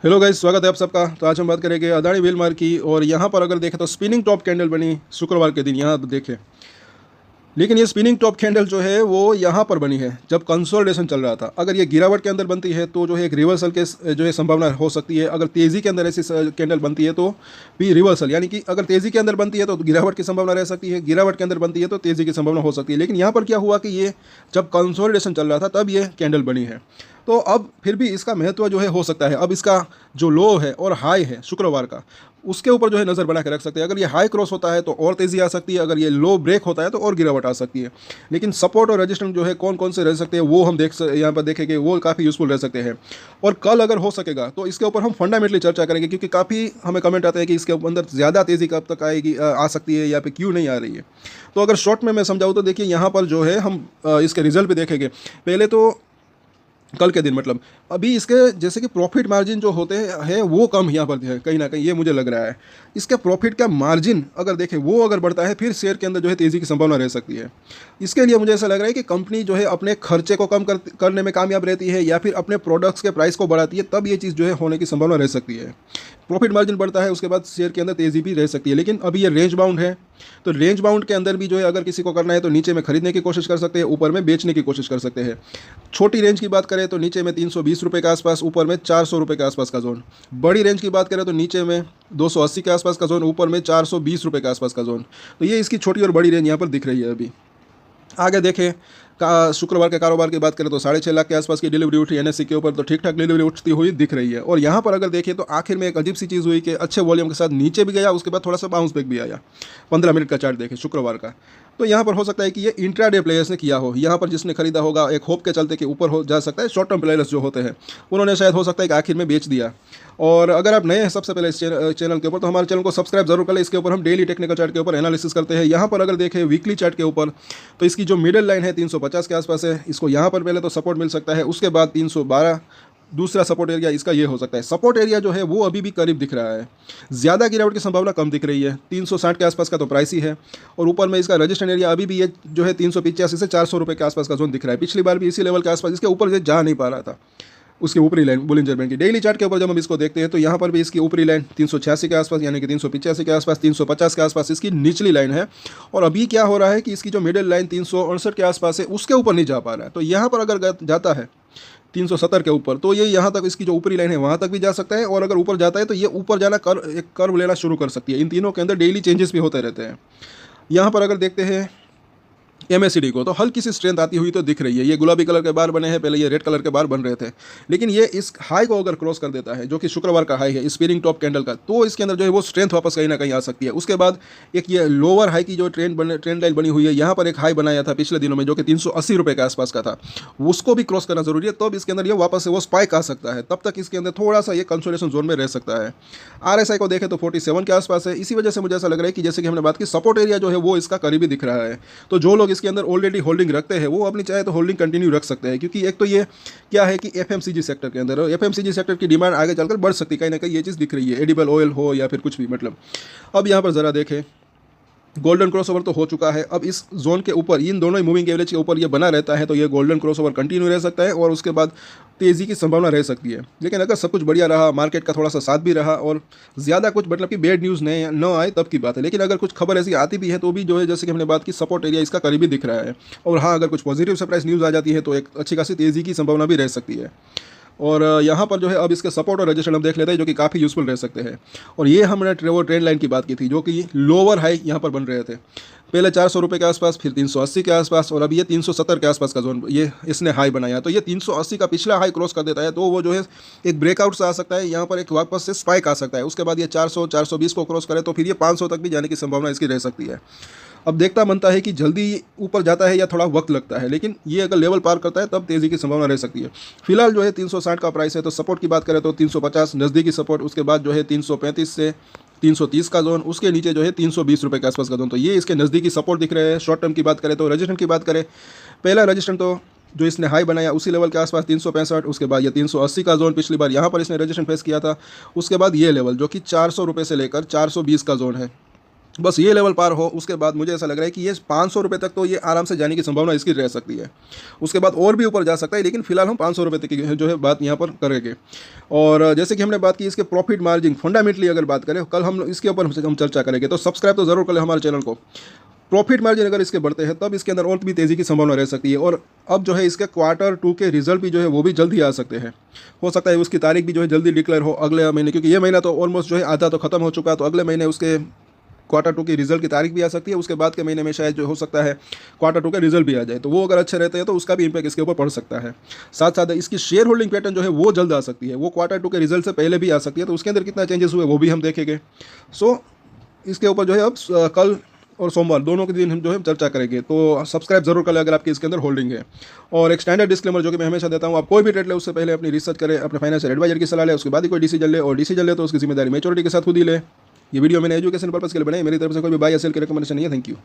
Hello guys, स्वागत है आप सबका। तो आज हम बात करेंगे अदानी वेलमार की। और यहाँ पर अगर देखें तो स्पिनिंग टॉप कैंडल बनी शुक्रवार के दिन, यहाँ देखें। लेकिन ये स्पिनिंग टॉप कैंडल जो है वो यहाँ पर बनी है जब कंसोलिडेशन चल रहा था। अगर ये गिरावट के अंदर बनती है तो जो है एक रिवर्सल के जो है संभावना हो सकती है। अगर तेज़ी के अंदर ऐसी कैंडल बनती है तो भी रिवर्सल, यानी कि अगर तेज़ी के अंदर बनती है तो गिरावट की संभावना रह सकती है, गिरावट के अंदर बनती है तो तेज़ी की संभावना हो सकती है। लेकिन यहाँ पर क्या हुआ कि ये जब कंसोलिडेशन चल रहा था तब ये कैंडल बनी है। तो अब फिर भी इसका महत्व जो है हो सकता है। अब इसका जो लो है और हाई है शुक्रवार का, उसके ऊपर जो है नज़र बना के रख सकते हैं। अगर ये हाई क्रॉस होता है तो और तेज़ी आ सकती है, अगर ये लो ब्रेक होता है तो और गिरावट आ सकती है। लेकिन सपोर्ट और रेजिस्टेंस जो है कौन कौन से रह सकते हैं वो हम यहाँ पर देखेंगे, वो काफ़ी यूज़फुल रह सकते हैं। और कल अगर हो सकेगा तो इसके ऊपर हम फंडामेंटली चर्चा करेंगे, क्योंकि काफ़ी हमें कमेंट आते हैं कि इसके अंदर ज़्यादा तेज़ी कब तक आएगी, आ सकती है या फिर क्यों नहीं आ रही है। तो अगर शॉर्ट में मैं समझाऊँ तो देखिए, यहाँ पर जो है हम इसके रिजल्ट भी देखेंगे। पहले तो कल के दिन, मतलब अभी इसके जैसे कि प्रॉफिट मार्जिन जो होते हैं वो कम यहाँ पर है कहीं ना कहीं, ये मुझे लग रहा है। इसके प्रॉफिट का मार्जिन अगर देखें वो अगर बढ़ता है फिर शेयर के अंदर जो है तेज़ी की संभावना रह सकती है। इसके लिए मुझे ऐसा लग रहा है कि कंपनी जो है अपने खर्चे को कम करने में कामयाब रहती है या फिर अपने प्रोडक्ट्स के प्राइस को बढ़ाती है, तब ये चीज़ जो है होने की संभावना रह सकती है। प्रॉफिट मार्जिन बढ़ता है, उसके बाद शेयर के अंदर तेज़ी भी रह सकती है। लेकिन अभी ये रेंज बाउंड है, तो रेंज बाउंड के अंदर भी जो है अगर किसी को करना है तो नीचे में खरीदने की कोशिश कर सकते हैं, ऊपर में बेचने की कोशिश कर सकते हैं। छोटी रेंज की बात करें तो नीचे में 320 रुपये के आसपास, ऊपर में 400 रुपये के आसपास का जोन। बड़ी रेंज की बात करें तो नीचे में 280 के आसपास का जोन, ऊपर में 420 रुपये के आसपास का जोन। तो ये इसकी छोटी और बड़ी रेंज यहाँ पर दिख रही है। अभी आगे देखें, का शुक्रवार के कारोबार की बात करें तो 6.5 लाख के आसपास की डिलीवरी उठी एनएससी के ऊपर, तो ठीक ठाक डिलीवरी उठती हुई दिख रही है। और यहाँ पर अगर देखें तो आखिर में एक अजीब सी चीज़ हुई कि अच्छे वॉल्यूम के साथ नीचे भी गया, उसके बाद थोड़ा सा बाउंस बैक भी आया। 15 मिनट का चार्ट देखें शुक्रवार का, तो यहाँ पर हो सकता है कि ये इंट्राडे प्लेयर्स ने किया हो। यहाँ पर जिसने खरीदा होगा एक होप के चलते कि ऊपर हो जा सकता है, शॉर्ट टर्म प्लेयर्स जो होते हैं उन्होंने शायद हो सकता है कि आखिर में बेच दिया। और अगर आप नए हैं सबसे पहले इस चैनल के ऊपर, तो हमारे चैनल को सब्सक्राइब जरूर करें। इसके ऊपर हम डेली टेक्निकल चार्ट के ऊपर एनालिसिस करते हैं। यहाँ पर अगर देखें वीकली चार्ट के ऊपर, तो इसकी जो मिडिल लाइन है 350 के आसपास है। इसको यहाँ पर पहले तो सपोर्ट मिल सकता है, उसके बाद 312 दूसरा सपोर्ट एरिया इसका ये हो सकता है। सपोर्ट एरिया जो है वो अभी भी करीब दिख रहा है, ज़्यादा गिरावट की संभावना कम दिख रही है। 360 के आसपास का तो प्राइस ही है। और ऊपर में इसका रजिस्टेंस एरिया अभी भी ये जो है 385 से 400 रुपये के आसपास का जोन दिख रहा है। पिछली बार भी इसी लेवल के आसपास, इसके ऊपर से जा नहीं पा रहा था। उसकी ऊपरी लाइन बोलिंजर बैंड की डेली चार्ट के ऊपर जब हम इसको देखते हैं तो यहाँ पर भी इसकी ऊपरी लाइन 386 के आसपास, यानी कि 385 के आसपास, 350 के आसपास इसकी निचली लाइन है। और अभी क्या हो रहा है कि इसकी जो मिडिल लाइन 368 के आसपास है उसके ऊपर नहीं जा पा रहा है। तो यहाँ पर अगर जाता है 370 के ऊपर, तो ये यहाँ तक इसकी जो ऊपरी लाइन है वहाँ तक भी जा सकता है। और अगर ऊपर जाता है तो ये ऊपर जाना एक कर्व लेना शुरू कर सकती है। इन तीनों के अंदर डेली चेंजेस भी होते रहते हैं। यहाँ पर अगर देखते हैं एमएससीडी को, तो हल्की सी स्ट्रेंथ आती हुई तो दिख रही है। ये गुलाबी कलर के बार बने हैं, पहले ये रेड कलर के बार बन रहे थे। लेकिन ये इस हाई को अगर क्रॉस कर देता है, जो कि शुक्रवार का हाई है स्पिनिंग टॉप कैंडल का, तो इसके अंदर जो है वो स्ट्रेंथ वापस कहीं ना कहीं आ सकती है। उसके बाद एक ये लोअर हाई की जो ट्रेंड लाइन बनी हुई है, यहाँ पर एक हाई बनाया था पिछले दिनों में जो कि 380 रुपये के आसपास का था, उसको भी क्रॉस करना जरूरी है। तब इसके अंदर ये वापस से वो स्पाइक आ सकता है। तब तक इसके अंदर थोड़ा सा ये कंसोलिडेशन जोन में रह सकता है। आरएसआई को देखें तो 47 के आसपास है। इसी वजह से मुझे ऐसा लग रहा है कि जैसे कि हमने बात की, सपोर्ट एरिया जो है वो इसका करीबी दिख रहा है। तो जो लोग इसके अंदर ऑलरेडी होल्डिंग रखते हैं वो अपनी चाहे तो होल्डिंग कंटिन्यू रख सकते हैं, क्योंकि एक तो ये क्या है कि एफएमसीजी सेक्टर के अंदर, एफएमसीजी सेक्टर की डिमांड आगे चलकर बढ़ सकती है कहीं ना कहीं, ये चीज़ दिख रही है। एडिबल ऑयल हो या फिर कुछ भी, मतलब अब यहाँ पर ज़रा देखें, गोल्डन क्रॉसओवर तो हो चुका है। अब इस जोन के ऊपर, इन दोनों ही मूविंग एवरेज के ऊपर ये बना रहता है, तो ये गोल्डन क्रॉसओवर कंटिन्यू रह सकता है और उसके बाद तेज़ी की संभावना रह सकती है। लेकिन अगर सब कुछ बढ़िया रहा, मार्केट का थोड़ा सा साथ भी रहा और ज़्यादा कुछ मतलब कि बैड न्यूज़ न आए, तब की बात है। लेकिन अगर कुछ खबर ऐसी आती भी है तो भी जो है, जैसे कि हमने बात की, सपोर्ट एरिया इसका करीबी दिख रहा है। और हाँ, अगर कुछ पॉजिटिव सरप्राइज न्यूज़ आ जाती है तो एक अच्छी खासी तेज़ी की संभावना भी रह सकती है। और यहाँ पर जो है अब इसके सपोर्ट और रजिस्ट्रेशन हम देख लेते हैं, जो कि काफ़ी यूज़फुल रह सकते हैं। और ये हमने वो ट्रेंड लाइन की बात की थी, जो कि लोअर हाई यहाँ पर बन रहे थे। पहले 400 रुपये के आसपास, फिर 380 के आसपास, और अभी ये 370 के आसपास का जोन ये इसने हाई बनाया। तो ये 380 का पिछला हाई क्रॉस कर देता है तो वो जो है एक ब्रेकआउट से आ सकता है, यहाँ पर एक वापस से स्पाइक आ सकता है। उसके बाद ये 400 420 को क्रॉस करे तो फिर ये 500 तक भी जाने की संभावना इसकी रह सकती है। अब देखता बनता है कि जल्दी ऊपर जाता है या थोड़ा वक्त लगता है, लेकिन ये अगर लेवल पार करता है तब तेज़ी की संभावना रह सकती है। फिलहाल जो है 360 का प्राइस है। तो सपोर्ट की बात करें तो 350 नज़दीकी सपोर्ट, उसके बाद जो है 335 से 330 का जोन, उसके नीचे जो है 320 रुपये के आसपास का जोन। तो ये इसके नज़दीकी सपोर्ट दिख रहे हैं। शॉर्ट टर्म की बात करें तो रजिस्टेंस की बात करें, पहला रजिस्टेंस तो जो इसने हाई बनाया उसी लेवल के आसपास 365, उसके बाद ये 380 का जोन, पिछली बार यहाँ पर इसने रजिस्टेंस फेस किया था। उसके बाद ये लेवल जो कि 400 रुपये से लेकर 420 का जोन है, बस ये लेवल पार हो, उसके बाद मुझे ऐसा लग रहा है कि ये 500 रुपये तक तो ये आराम से जाने की संभावना इसकी रह सकती है। उसके बाद और भी ऊपर जा सकता है, लेकिन फिलहाल हम 500 रुपये तक की जो है बात यहाँ पर करेंगे। और जैसे कि हमने बात की इसके प्रॉफिट मार्जिन फंडामेंटली अगर बात करें, कल हम इसके ऊपर हम चर्चा करेंगे, तो सब्सक्राइब तो ज़रूर करें हमारे चैनल को। प्रॉफिट मार्जिन अगर इसके बढ़ते हैं तब इसके अंदर और भी तेज़ी की संभावना रह सकती है। और अब जो है इसके Q2 के रिजल्ट भी जो है वो भी जल्दी आ सकते हैं। हो सकता है उसकी तारीख भी जो है जल्दी डिक्लेयर हो अगले महीने, क्योंकि ये महीना तो ऑलमोस्ट जो है आधा तो खत्म हो चुका है, तो अगले महीने उसके Q2 की रिजल्ट की तारीख भी आ सकती है। उसके बाद के महीने में शायद जो हो सकता है Q2 का रिजल्ट भी आ जाए, तो वो अगर अच्छे रहते हैं तो उसका भी इम्पैक्ट इसके ऊपर पड़ सकता है। साथ साथ इसकी शेयर होल्डिंग पैटर्न जो है वो जल्द आ सकती है, वो Q2 के रिजल्ट से पहले भी आ सकती है, तो उसके अंदर कितना चेंजेस हुए वो भी हम देखेंगे। सो इसके ऊपर जो है अब कल और सोमवार दोनों के दिन हम जो है चर्चा करेंगे, तो सब्सक्राइब जरूर करें अगर आपकी इसके अंदर होल्डिंग है। और एक स्टैंडर्ड डिस्क्लेमर जो कि मैं हमेशा देता हूँ, आप कोई भी ट्रेड ले उससे पहले अपनी रिसर्च करें, अपने फाइनेंशियल एडवाइजर की सलाह ले, उसके बाद ही कोई डिसीजन ले, और डिसीजन ले तो उसकी जिम्मेदारी मैच्योरिटी के साथ खुद ही ले। ये वीडियो मैंने एजुकेशन पर्पस के लिए बनाई, मेरी तरफ से कोई भी बाय या सेल की रिकमेंडेशन नहीं है। Thank you.